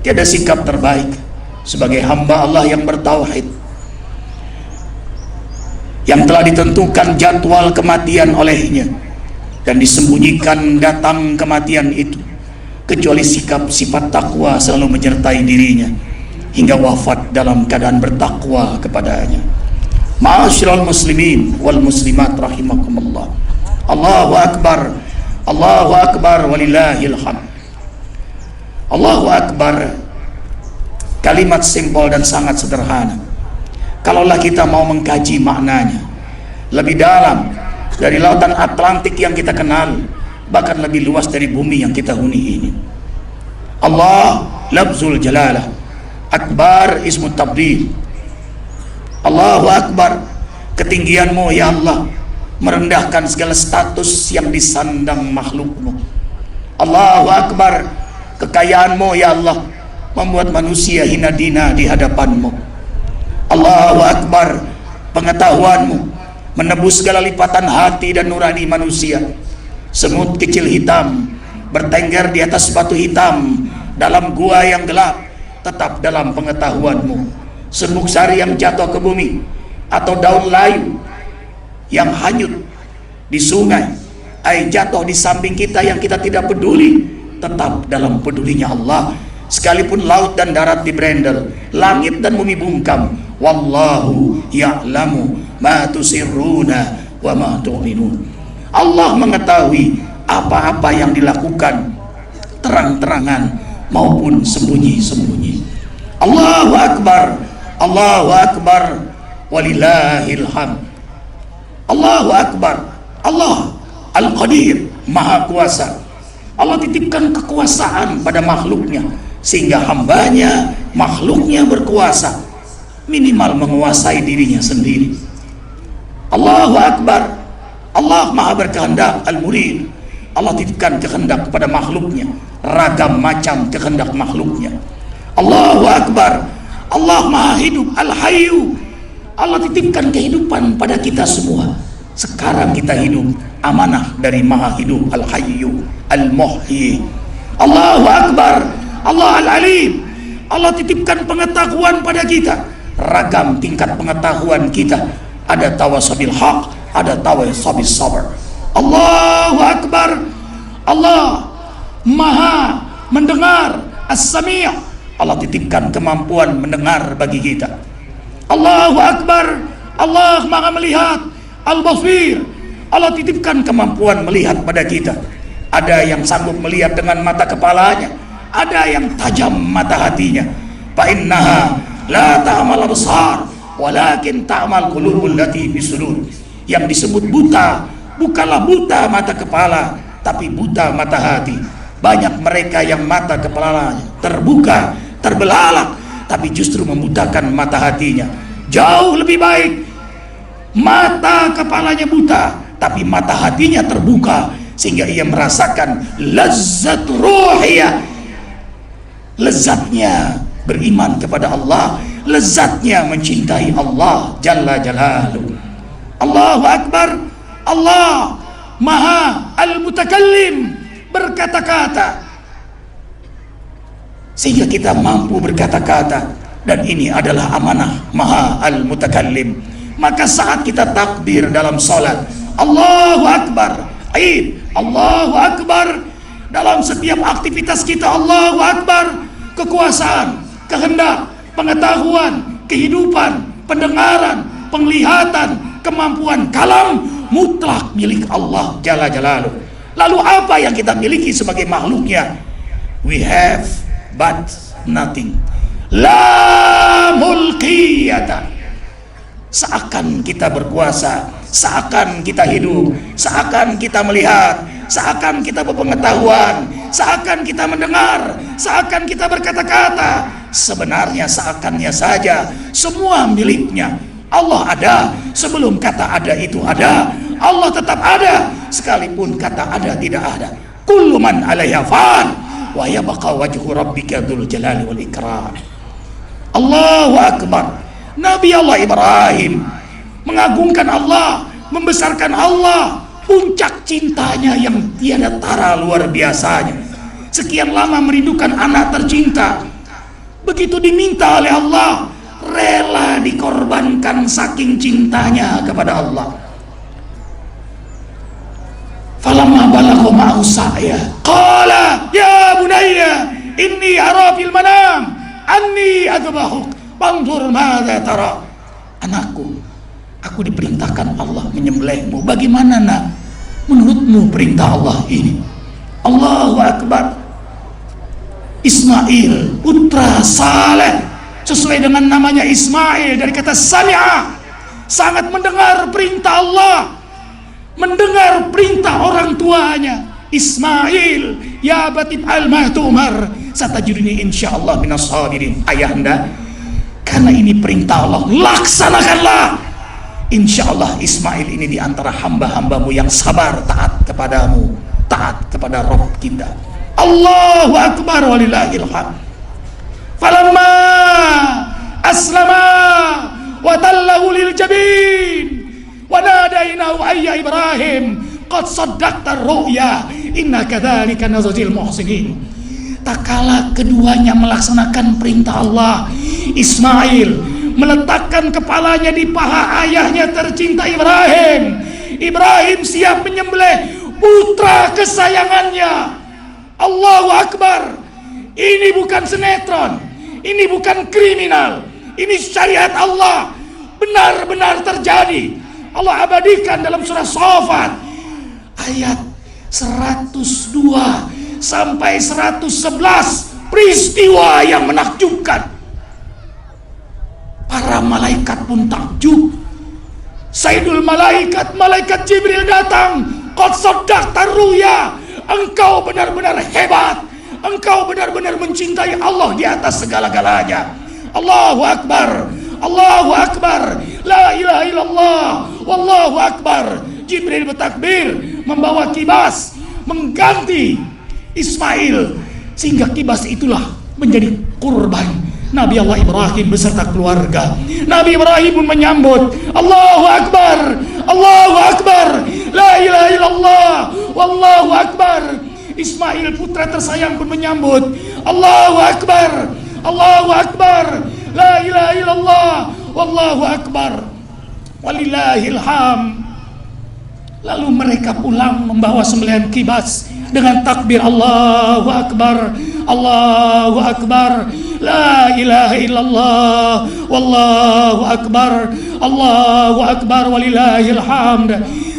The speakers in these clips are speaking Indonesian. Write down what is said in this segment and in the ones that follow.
Tiada sikap terbaik sebagai hamba Allah yang bertauhid, yang telah ditentukan jadwal kematian olehnya dan disembunyikan datang kematian itu, kecuali sikap sifat takwa selalu menyertai dirinya hingga wafat dalam keadaan bertakwa kepadanya. Ma'asyiral muslimin wal muslimat rahimakumullah. Allahu akbar, Allahu akbar walillahil hamd. Allahu akbar, kalimat simpel dan sangat sederhana. Kalaulah kita mau mengkaji maknanya lebih dalam dari lautan Atlantik yang kita kenal, bahkan lebih luas dari bumi yang kita huni ini. Allah lafzul jalalah, akbar ismu tabdil. Allahu akbar, ketinggianmu ya Allah merendahkan segala status yang disandang makhlukmu. Allahu akbar, kekayaanmu ya Allah membuat manusia hina dina di hadapanmu. Allahu akbar, pengetahuanmu menebus segala lipatan hati dan nurani manusia. Semut kecil hitam bertengger di atas batu hitam dalam gua yang gelap, tetap dalam pengetahuanmu. Serbuk sari yang jatuh ke bumi atau daun layu yang hanyut di sungai, air jatuh di samping kita yang kita tidak peduli, tetap dalam pedulinya Allah. Sekalipun laut dan darat diberendel, langit dan bumi bungkam, wallahu ya'lamu ma tusirruna wa ma tu'linun. Allah mengetahui apa-apa yang dilakukan terang-terangan maupun sembunyi-sembunyi. Allahu akbar, Allahu akbar walillahil hamd. Allahu akbar, Allah Al-Qadir, Maha Kuasa. Allah titipkan kekuasaan pada makhluknya sehingga hambanya, makhluknya berkuasa, minimal menguasai dirinya sendiri. Allahu akbar, Allah Maha berkehendak, Al-Murid. Allah titipkan kehendak kepada makhluknya, ragam macam kehendak makhluknya. Allahu akbar, Allah Maha hidup, Al-Hayyu. Allah titipkan kehidupan pada kita semua. Sekarang kita hidup amanah dari Maha hidup, Al-Hayyu, Al-Muhyi. Allahu akbar, Allah Al-Alim. Allah titipkan pengetahuan pada kita, ragam tingkat pengetahuan kita. Ada tawasabil haq, ada tawasabil sabar. Allahu akbar, Allah Maha mendengar, As-Sami'. Allah titipkan kemampuan mendengar bagi kita. Allahu akbar, Allah Maha melihat, Al-Basir. Allah titipkan kemampuan melihat pada kita. Ada yang sanggup melihat dengan mata kepalanya, ada yang tajam mata hatinya. Fa innaha la ta'mal absar walakin ta'mal qulubul lati fi sudur. Yang disebut buta bukanlah buta mata kepala, tapi buta mata hati. Banyak mereka yang mata kepalanya terbuka, terbelalak, tapi justru membutakan mata hatinya. Jauh lebih baik mata kepalanya buta, tapi mata hatinya terbuka, sehingga ia merasakan lezat ruhiyah, lezatnya beriman kepada Allah, lezatnya mencintai Allah Jalla Jalaluhu. Allahu akbar, Allah Maha Al-Mutakallim, berkata-kata, sehingga kita mampu berkata-kata, dan ini adalah amanah Maha Al-Mutakallim. Maka saat kita takbir dalam salat, Allahu akbar, Aid, Allahu akbar, dalam setiap aktivitas kita, Allahu akbar, kekuasaan, kehendak, pengetahuan, kehidupan, pendengaran, penglihatan, kemampuan kalam mutlak milik Allah Jalla Jalaluhu. Lalu apa yang kita miliki sebagai makhluknya? We have but nothing. La mulkiyata. Seakan kita berkuasa, seakan kita hidup, seakan kita melihat, seakan kita berpengetahuan, seakan kita mendengar, seakan kita berkata-kata. Sebenarnya seakannya saja semua miliknya. Allah ada sebelum kata ada itu ada. Allah tetap ada sekalipun kata ada tidak ada. Kullu man 'alaiha fan wa yabqa wajhu rabbika dzul jalali wal ikram. Allahu akbar. Nabi Allah Ibrahim mengagungkan Allah, membesarkan Allah, puncak cintanya yang tiada tara luar biasanya. Sekian lama merindukan anak tercinta, Begitu diminta oleh Allah, rela dikorbankan saking cintanya kepada Allah. Falamma balagha ma'ahu sa'ya qala ya bunayya inni ara fil manam anni adbahuk fanzur madza tara. Anakku, aku diperintahkan Allah menyembelihmu. Bagaimana nak menurutmu perintah Allah ini? Allahu Akbar. Ismail putra saleh, sesuai dengan namanya Ismail dari kata sami'a, sangat mendengar perintah Allah, mendengar perintah orang tuanya. Ismail, ya batib al-ma tu'mar satajiduni insyaallah minas sabirin. Ayahanda, karena ini perintah Allah, laksanakanlah. Insyaallah Ismail ini diantara hamba-hambamu yang sabar, taat kepadamu, taat kepada Rabb kita. Allahu Akbar walillahil hamd. Falamma aslama wa tallahu lil jabin wa nadainahu ayya Ibrahim qad saddaqta ar-ru'ya inna kadzalika najzil muhsinin. Tak kala keduanya melaksanakan perintah Allah, Ismail meletakkan kepalanya di paha ayahnya tercinta Ibrahim. Ibrahim siap menyembelih putra kesayangannya. Allahu Akbar. Ini bukan sinetron, ini bukan kriminal, ini syariat Allah, benar-benar terjadi. Allah abadikan dalam surah Shafat ayat 102 sampai 111, peristiwa yang menakjubkan. Para malaikat pun takjub. Sayyidul malaikat, malaikat Jibril datang, qad saddaqta ruya, engkau benar-benar hebat, engkau benar-benar mencintai Allah di atas segala-galanya. Allahu Akbar, Allahu Akbar, la ilaha illallah, wallahu Akbar. Jibril bertakbir, membawa kibas, mengganti Ismail, sehingga kibas itulah menjadi kurban Nabi Allah Ibrahim beserta keluarga. Nabi Ibrahim pun menyambut, Allahu Akbar, Allahu Akbar, la ilaha illallah, wallahu Akbar. Ismail putra tersayang pun menyambut, Allahu Akbar, Allahu Akbar, la ilaha illallah, wallahu Akbar, walillahil hamd. Lalu mereka pulang membawa sembelihan kibas dengan takbir Allahu Akbar, Allahu Akbar, la ilaha illallah, wallahu Akbar, Allahu Akbar, walillahil hamd.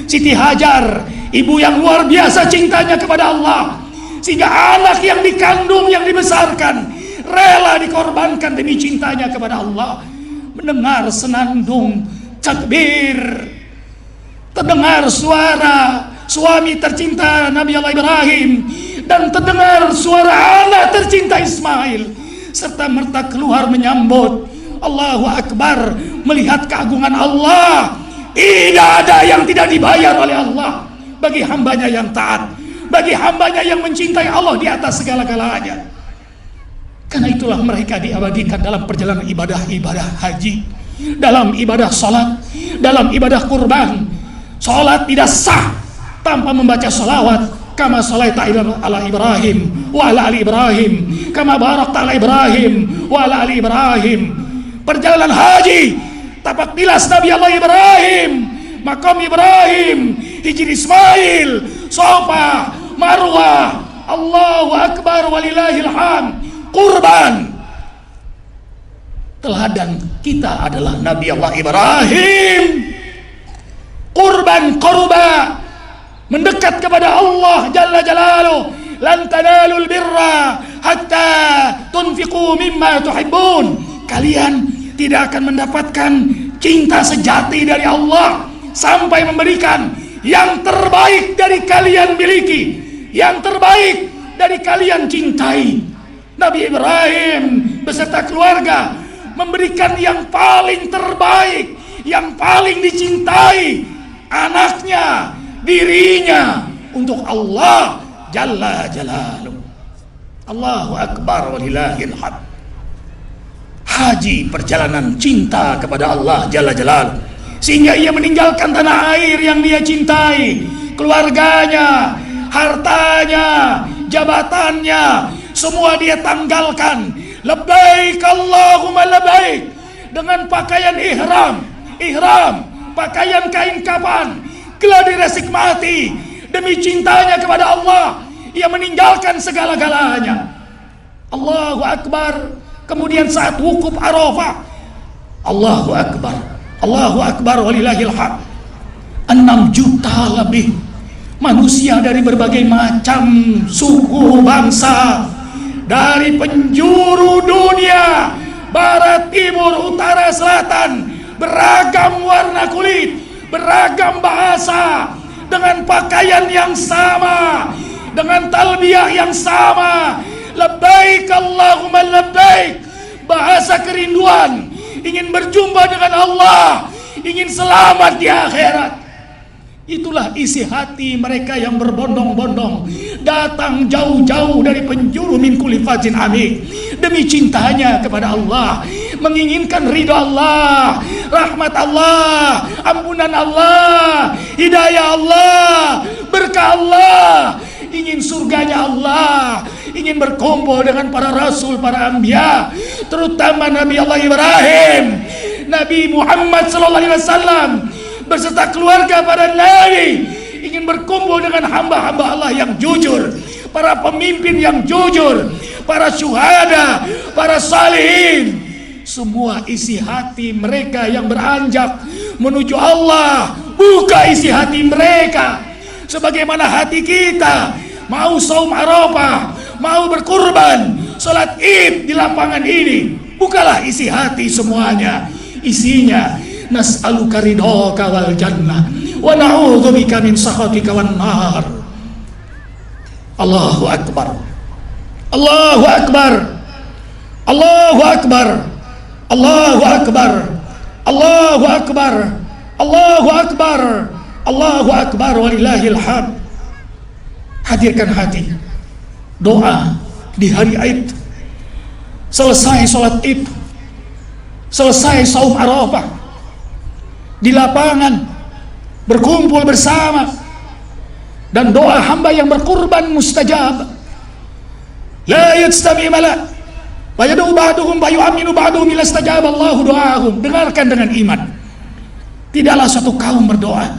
Siti Hajar, ibu yang luar biasa cintanya kepada Allah, sehingga anak yang dikandung, yang dibesarkan, rela dikorbankan demi cintanya kepada Allah. Mendengar senandung takbir, terdengar suara suami tercinta Nabi Allah Ibrahim, dan terdengar suara anak tercinta Ismail, serta merta keluar menyambut Allahu Akbar, melihat keagungan Allah. Tidak ada yang tidak dibayar oleh Allah bagi hambanya yang taat, bagi hambanya yang mencintai Allah di atas segala-galanya. Karena itulah mereka diabadikan dalam perjalanan ibadah-ibadah haji, dalam ibadah salat, dalam ibadah kurban. Salat tidak sah tanpa membaca salawat. Kama shalaita ala Ibrahim wa ala ali Ibrahim, kama barakta ala Ibrahim wa ala ali Ibrahim. Perjalanan haji, tapak tilas Nabi Allah Ibrahim, makam Ibrahim, hijri Ismail, Safa, Marwah, Allahu Akbar, walillahil hamd. Kurban, teladan kita adalah Nabi Allah Ibrahim. Kurban korba, mendekat kepada Allah Jalla Jalaluh. Lan tanalul birra hatta tunfiqu mimma tuhibbun. Kalian tidak akan mendapatkan cinta sejati dari Allah sampai memberikan yang terbaik dari kalian miliki, yang terbaik dari kalian cintai. Nabi Ibrahim beserta keluarga memberikan yang paling terbaik, yang paling dicintai, anaknya, dirinya, untuk Allah Jalla Jalaluh. Allahu Akbar, walillahil hamd. Haji, perjalanan cinta kepada Allah Jalla Jalaluh, sehingga ia meninggalkan tanah air yang dia cintai, keluarganya, hartanya, jabatannya, semua dia tanggalkan, labbaik Allahumma labbaik, dengan pakaian ihram, pakaian kain kafan, geladi resik mati demi cintanya kepada Allah. Ia meninggalkan segala-galanya. Allahu Akbar. Kemudian saat wukuf Arafah, Allahu Akbar walillahil hamd. 6 juta lebih manusia dari berbagai macam suku bangsa, dari penjuru dunia, barat, timur, utara, selatan, beragam warna kulit, beragam bahasa, dengan pakaian yang sama, dengan talbiyah yang sama, labbaik Allahumma labbaik, bahasa kerinduan, ingin berjumpa dengan Allah, ingin selamat di akhirat. Itulah isi hati mereka yang berbondong-bondong datang jauh-jauh dari penjuru min kulli fajin amik demi cintanya kepada Allah, menginginkan ridha Allah, rahmat Allah, ampunan Allah, hidayah Allah, berkah Allah, ingin surganya Allah, ingin berkumpul dengan para rasul, para anbiya, terutama Nabi Allah Ibrahim, Nabi Muhammad sallallahu alaihi wasallam beserta keluarga para nabi, ingin berkumpul dengan hamba-hamba Allah yang jujur, para pemimpin yang jujur, para syuhada, para salihin. Semua isi hati mereka yang beranjak menuju Allah. Buka isi hati mereka sebagaimana hati kita mau saum Arafah, mau berkurban, salat Id di lapangan ini. Bukalah isi hati semuanya. Isinya nas'aluka ridhaka wal jannah wa na'udzubika min sakhatika wan nar. Allahu Akbar. Allahu Akbar. Allahu Akbar. Allahu Akbar. Allahu Akbar. Allahu Akbar. Allahu Akbar walillahil hamd. Hadirkan hati. Doa di hari Id. Selesai salat Id, selesai saum Arafah, di lapangan berkumpul bersama, dan doa hamba yang berkurban mustajab. La yastami mala wa yadu ba'duhum wa yu'minu ba'duhum ila istajaba Allahu do'ahum. Dengarkan dengan iman. Tidaklah satu kaum berdoa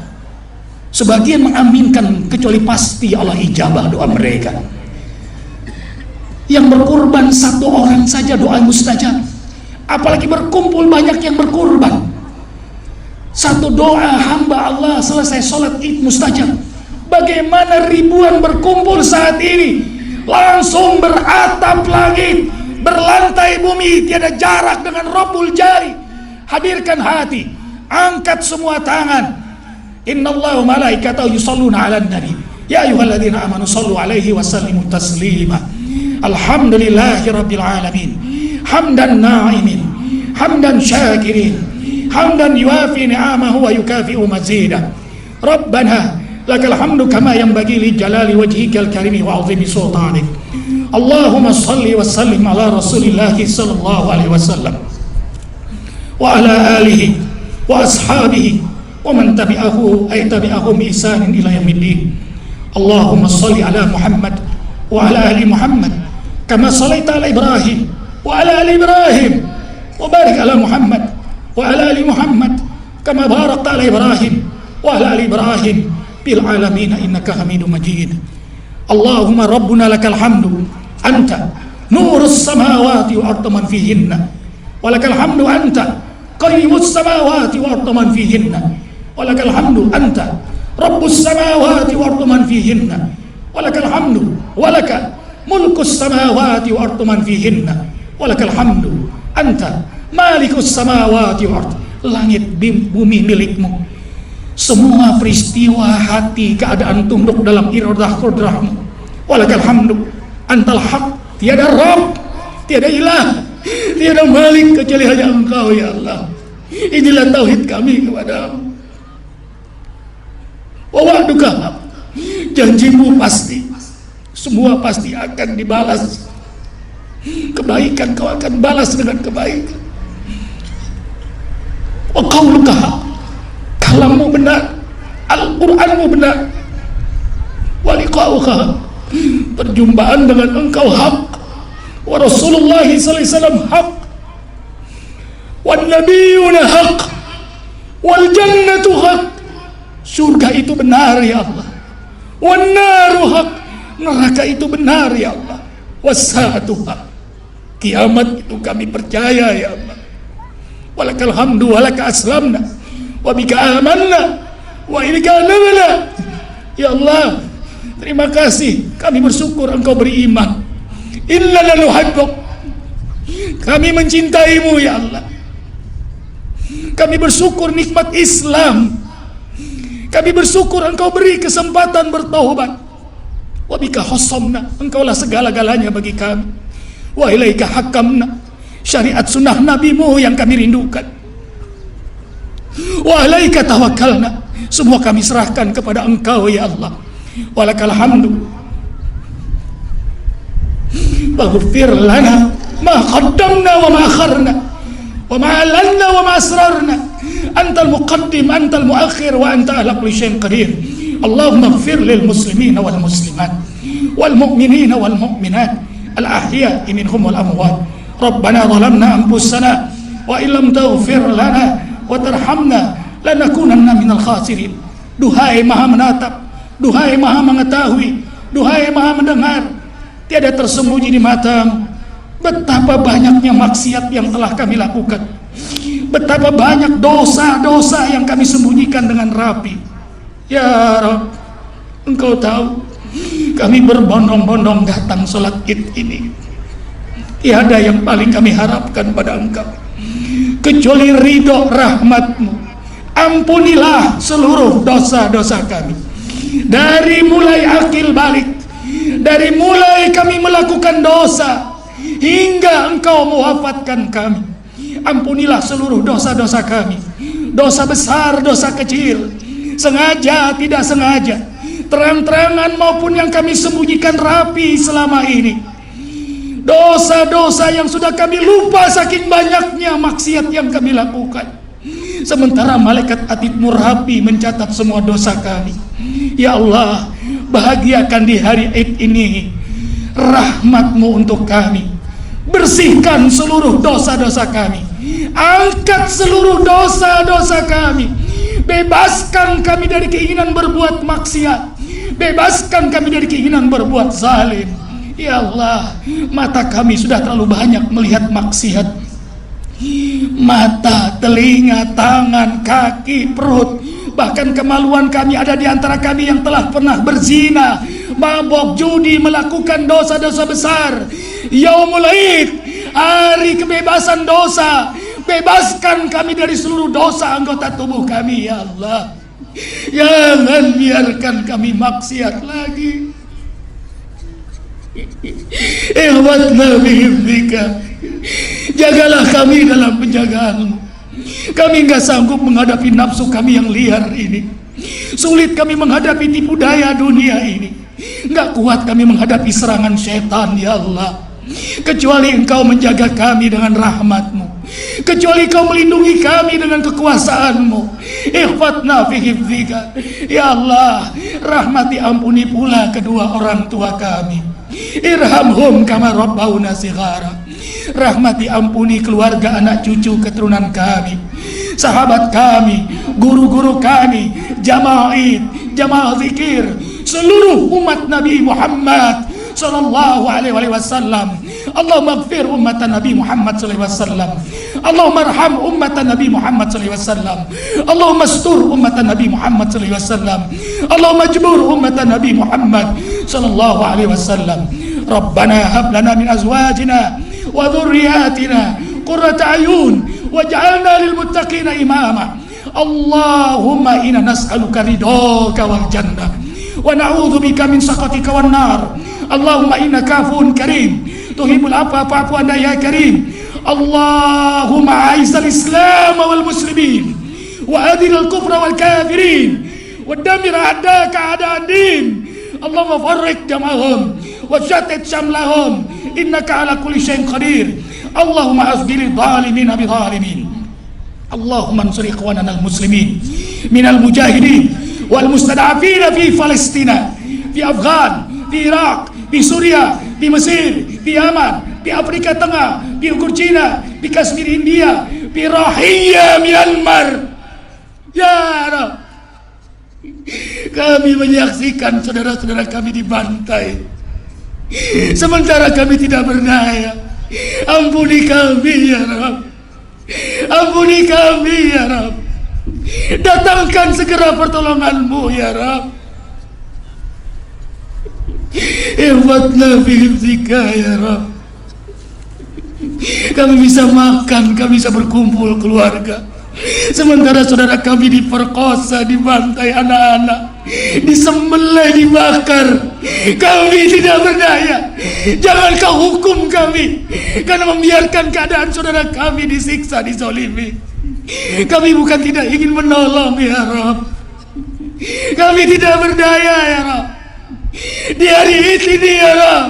sebagian mengaminkan kecuali pasti Allah ijabah doa mereka. Yang berkurban satu orang saja doa mustajab, apalagi berkumpul banyak yang berkurban. Satu doa hamba Allah selesai sholat Id mustajab. Bagaimana ribuan berkumpul saat ini, langsung beratap langit, berlantai bumi, tiada jarak dengan Rabbul Jari. Hadirkan hati, angkat semua tangan. Innallaha wa malaikatahu yusholluna 'alan nabi ya ayyuhalladzina amanu shallu 'alaihi wa sallimu taslima. Alhamdulillahi rabbil alamin, hamdan na'imin, hamdan syakirin, hamdan yuafi ni'amahu wa yukafi'u mazidah. Rabbana lakal hamdu kama yanbaghi li jalali wajhikal karimi wa 'azimi sultanik. Allahumma shalli wa sallim ala rasulillahi sallallahu alaihi wasallam wa ala alihi wa ashabihi wa man tabi'ahu ay tabi'ahum ihsanin ila yaumiddin. Allahumma shalli ala Muhammad wa ala ali Muhammad kama shallaita ala Ibrahim wa ala ali Ibrahim wa barik ala Muhammad wa ala ali Muhammad kama barakta ala Ibrahim wa ala ali Ibrahim bil alamin innaka Hamidum Majid. Allahumma rabbuna lakal hamdu anta nurus samawati wa ardu man fihinna wa lakal hamdu anta qayyimus samawati wa ardu man fihinna wa lakal hamdu anta rabbus samawati wa ardu man fihinna wa lakal hamdu wa laka mulkus samawati wa ardu man fihinna wa lakal hamdu anta malikus samawati wa ardu. Langit bumi milikmu, semua peristiwa hati keadaan tunduk dalam iradah qudrahmu. Walakal hamdu antal haq, tiada Rabb, tiada ilah, tiada malik kecuali hanya Engkau ya Allah. Inilah tauhid kami kepadamu. Wa wa'duka, janjimu pasti, semua pasti akan dibalas. Kebaikan kau akan balas dengan kebaikan. Wa qauluka, kalammu benar, Al-Qur'anmu benar. Wa liqa'uka, perjumpaan dengan engkau hak, wa Rasulullah sallallahu alaihi wasallam haq, wan nabiyuna haq, wal jannatu haq. Surga itu benar ya Allah. Wan naru haq, neraka itu benar ya Allah. Was-saatu haq, kiamat itu kami percaya ya Allah. Walakal hamdu walaka aslamna wa bika amanna wa ilaika anabna. Ya Allah, terima kasih, kami bersyukur Engkau beriman. Inna lanuhibbuk, kami mencintaimu ya Allah. Kami bersyukur nikmat Islam. Kami bersyukur Engkau beri kesempatan bertaubat. Wa bika khasamna, Engkaulah segala-galanya bagi kami. Wa ilaika hakamna, syariat sunnah nabimu yang kami rindukan. Wa alaika tawakkalna, semua kami serahkan kepada Engkau ya Allah. Walakal hamdu, faghfir lana ma qaddamna wa ma akharna wa ma alanna wa ma asrarna. Antal muqaddim, antal muakhir, wa anta ala kulli syai'in qadir. Allahumma ighfir lil muslimina wal muslimat wal mu'minina wal mu'minat al ahya'i minhum wal amwat. Rabbana zalamna anfusana wa illam taghfir lana wa tarhamna lanakunanna minal khasirin. Duhai Maha menatap, duhai Maha mengetahui, duhai Maha mendengar, tiada tersembunyi di matamu betapa banyaknya maksiat yang telah kami lakukan, betapa banyak dosa-dosa yang kami sembunyikan dengan rapi. Ya Rabb, Engkau tahu, kami berbondong-bondong datang sholat Id ini. Tiada yang paling kami harapkan pada Engkau kecuali ridho rahmat-Mu. Ampunilah seluruh dosa-dosa kami, dari mulai akil balik, dari mulai kami melakukan dosa hingga Engkau mewafatkan kami. Ampunilah seluruh dosa-dosa kami, dosa besar, dosa kecil, sengaja, tidak sengaja, terang-terangan maupun yang kami sembunyikan rapi selama ini. Dosa-dosa yang sudah kami lupa saking banyaknya maksiat yang kami lakukan, sementara malaikat atid-Mu rapi mencatat semua dosa kami. Ya Allah, bahagiakan di hari Id ini rahmat-Mu untuk kami. Bersihkan seluruh dosa-dosa kami, angkat seluruh dosa-dosa kami, bebaskan kami dari keinginan berbuat maksiat, bebaskan kami dari keinginan berbuat zalim. Ya Allah, mata kami sudah terlalu banyak melihat maksiat. Mata, telinga, tangan, kaki, perut, bahkan kemaluan kami ada di antara kami yang telah pernah berzina, mabok, judi, melakukan dosa-dosa besar. Yaumul Id, hari kebebasan dosa, bebaskan kami dari seluruh dosa anggota tubuh kami ya Allah. Jangan biarkan kami maksiat lagi. Ihwatna bihifdika, jagalah kami dalam penjagaan-Mu. Kami enggak sanggup menghadapi nafsu kami yang liar ini. Sulit kami menghadapi tipu daya dunia ini. Enggak kuat kami menghadapi serangan syaitan ya Allah, kecuali Engkau menjaga kami dengan rahmat-Mu, kecuali Engkau melindungi kami dengan kekuasaan-Mu. Ihfatna fi hifdzika ya Allah, rahmati ampuni pula kedua orang tua kami. Irhamhum kama rabbawna shighara. Rahmati ampuni keluarga, anak cucu keturunan kami, sahabat kami, guru-guru kami, jamaah Id, jamaah zikir, seluruh umat Nabi Muhammad sallallahu alaihi wasallam. Allahumma ighfir ummat Nabi Muhammad sallallahu alaihi wasallam. Allahumma arham ummat Nabi Muhammad sallallahu alaihi wasallam. Allahumma astur ummat Nabi Muhammad sallallahu alaihi wasallam. Allahumma jbur ummat Nabi Muhammad sallallahu alaihi wasallam. Rabbana hab lana min azwajina wa dhurriyyatina qurrata ayun waj'alna lil muttaqina imama. Allahumma inna nas'aluka ridhaka wal jannah wa na'udzu bika min sakhatika wan nar. Allahumma innaka afuwun karim tuhibbul afwa fa'fu anna ya karim. Allahumma a'izzal islam wal muslimin wa adhil kufra wal kafirin wa damir a'daka a'da'ad din. Allahumma farriq jama'ahum wa shattit shamlahum innaka ala kulli syai'in qadir. Allahumma asdil zalimin bi zalimin. Allahumma ansur ikhwanana al muslimin minal mujahidin wal mustada'afin fi Palestina, fi Afghan, fi Iraq, fi Suria, fi Mesir, fi Yaman, di Afrika Tengah, di Uighur Cina, di Kashmir India, di Rohingya Myanmar. Ya Rab, kami menyaksikan saudara-saudara kami dibantai, sementara kami tidak berdaya. Ampuni kami ya Rab, ampuni kami ya Rab. Datangkan segera pertolongan-Mu ya Rab. Ihfatna fi hifzika ya Rab. Kami bisa makan, kami bisa berkumpul keluarga, sementara saudara kami diperkosa, dibantai anak-anak, disembelih, dibakar. Kami tidak berdaya. Jangan Kau hukum kami karena membiarkan keadaan saudara kami disiksa, dizolimi. Kami bukan tidak ingin menolong ya Rab, kami tidak berdaya ya Rab. Di hari ini ya Rab,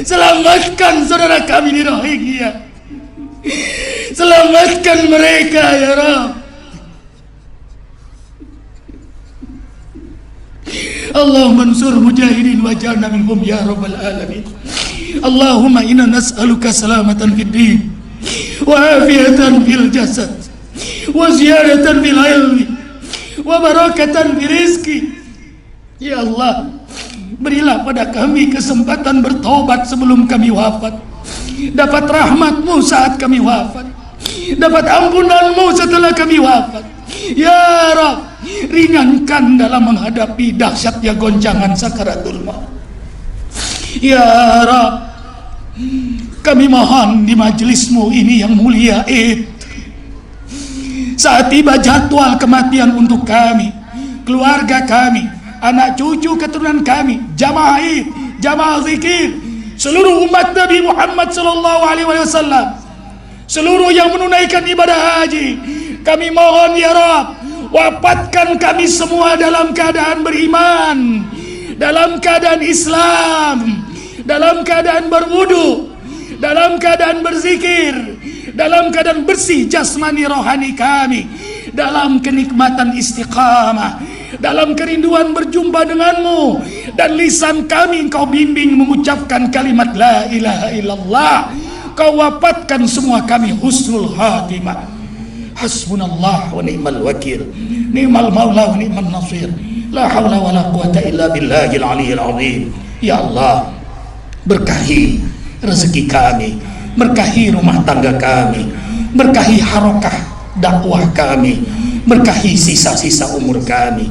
selamatkan saudara kami di Rohingya, selamatkan mereka ya Rab. Allahumma ansur mujahidin waj'alna minhum ya rabbal alamin. Allahumma inna nas'aluka salamatan fid din wa afiyatan fil jasad wa ziyadatan fil ilmi wa barakatan fil rizki. Ya Allah, berilah pada kami kesempatan bertobat sebelum kami wafat, dapat rahmat-Mu saat kami wafat, dapat ampunan-Mu setelah kami wafat. Ya Rab, ringankan dalam menghadapi dahsyatnya goncangan sakaratul maut. Ya Rab, kami mohon di majelis-Mu ini yang mulia itu, saat tiba jadwal kematian untuk kami, keluarga kami, anak cucu keturunan kami, jamaah Id, jamaah zikir, seluruh umat Nabi Muhammad SAW, seluruh yang menunaikan ibadah haji, kami mohon ya Rab, wafatkan kami semua dalam keadaan beriman, dalam keadaan Islam, dalam keadaan berwudu, dalam keadaan berzikir, dalam keadaan bersih jasmani rohani kami, dalam kenikmatan istiqamah, dalam kerinduan berjumpa denganmu, dan lisan kami Engkau bimbing mengucapkan kalimat la ilaha illallah. Kau wafatkan semua kami husnul khatimah. Hasbunallah wa ni'mal wakil, ni'mal maula wa ni'mal nasir, la hawla wa la quwata illa billahil aliyyil azim. Ya Allah, berkahi rezeki kami, berkahi rumah tangga kami, berkahi harokah dakwah kami, berkahi sisa-sisa umur kami,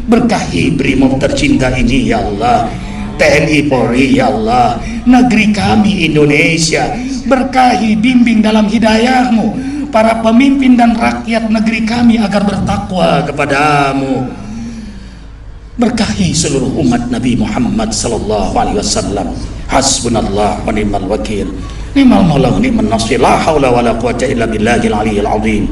berkahi Brimob tercinta ini ya Allah, TNI Polri ya Allah, negeri kami Indonesia, berkahi, bimbing dalam hidayah-Mu para pemimpin dan rakyat negeri kami agar bertakwa kepadamu. Berkahi seluruh umat Nabi Muhammad sallallahu alaihi wasallam. Hasbunallah wa ni'mal wakil, ni'mal maula wa ni'man nasir, la haula wa la quwata illa billahil aliyyil azim.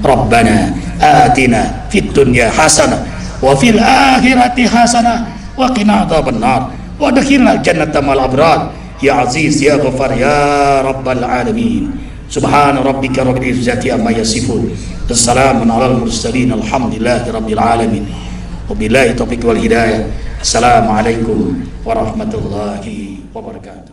Rabbana atina fid dunya hasanah wa fil akhirati hasanah wa qina adzabannar wa adkhilna jannata ma'al abrar ya aziz ya ghafar ya rabbal alamin. Subhana rabbika rabbil izzati amma yasifun, wassalamun alal mursalin, alhamdulillahi rabbil alamin. Wabillahi taufiq wal hidayah. Assalamualaikum warahmatullahi wabarakatuh.